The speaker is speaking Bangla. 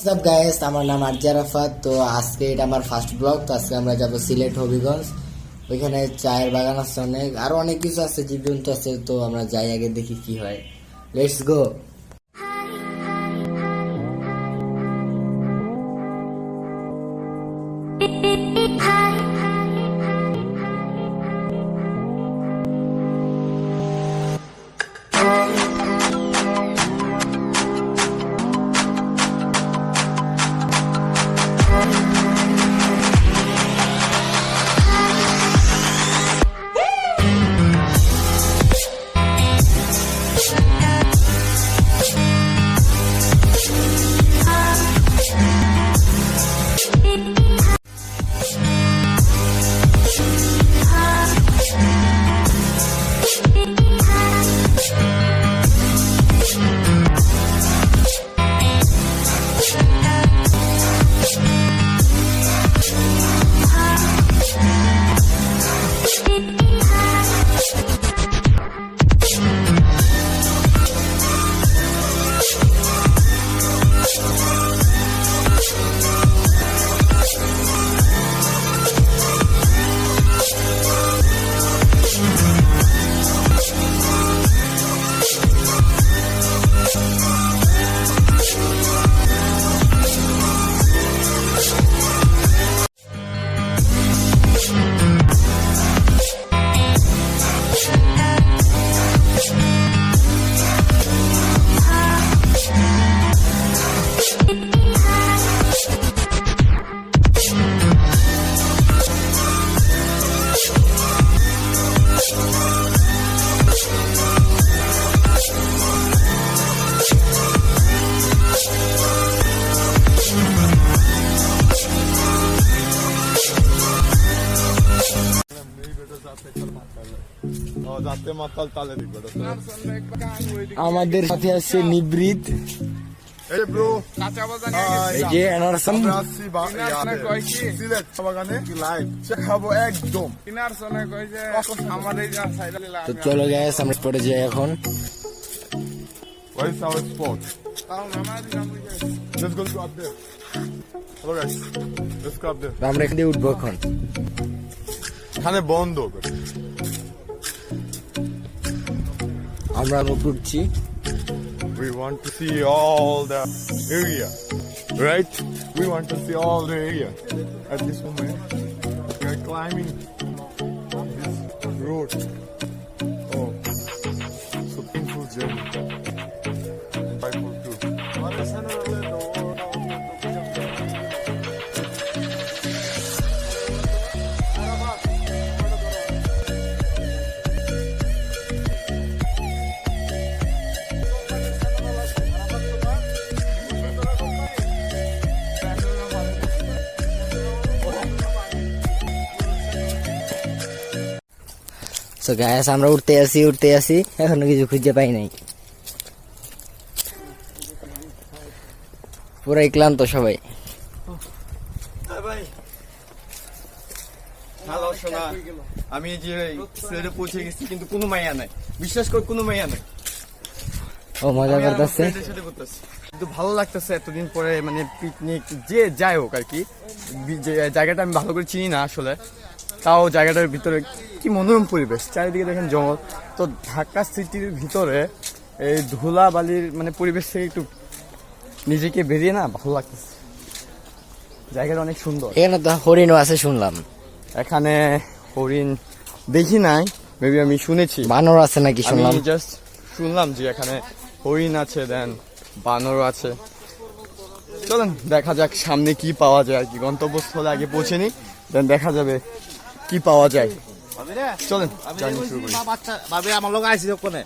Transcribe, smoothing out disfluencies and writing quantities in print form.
সব গাইস, আমার নাম আরজে আরাফাত। তো আজকে এটা আমার ফার্স্ট ব্লগ। তো আজকে আমরা যাব সিলেট হবিগঞ্জ। ওইখানে চায়ের বাগান আছে, অনেক আরো অনেক কিছু আছে, জীবজন্তু আছে। তো আমরা যাই, আগে দেখি কি হয়। Let's go. আমাদের সাথে আছে নিবৃত, এই যে এনারসন। তো চলো গাইস, আমরা পড়ে যাই এখন। আমরা এখানে উঠবো এখন, এখানে বন্ধ। আমরা উঠছি। We want to see all the area, right? We want to see all the area. At this moment, we are climbing this road. Oh, so painful journey. Painful too. তো গাইস, আমরা উঠতে আসি এখনো কিছু খুঁজে পাই নাই। পুরাই ক্লান্ত সবাই। আমি যে সিলেটে পৌঁছে গেছি, কিন্তু কোনো মাইয়া নাই, বিশ্বাস কর, কোনো মাইয়া নাই। ও মজা করতেছে, কিন্তু ভালো লাগতেছে এতদিন পরে, মানে পিকনিক যে যাই হোক আর কি। জায়গাটা আমি ভালো করে চিনি না আসলে, তাও জায়গাটার ভিতরে কি মনোরম পরিবেশ, চারিদিকে দেখেন জঙ্গল। তো ঢাকা সিটির ভিতরে এই ধুলা বালির মানে পরিবেশ থেকে একটু নিজেকে বেরিয়ে না ভালো লাগতেছে। জায়গাটা অনেক সুন্দর। এখানে তো হরিণও আছে শুনলাম। এখানে হরিণ দেখি নাই, মেবি আমি শুনেছি। বানর আছে নাকি শুনলাম। আমি জাস্ট শুনলাম যে এখানে হরিণ আছে, দেন বানরও আছে। চলেন দেখা যাক সামনে কি পাওয়া যায় আর কি। গন্তব্যস্থলে আগে পৌঁছে নি, দেন দেখা যাবে কি পাওয়া যায়। চলেন জার্নি শুরু করি। আমার লোক আইসি ওখানে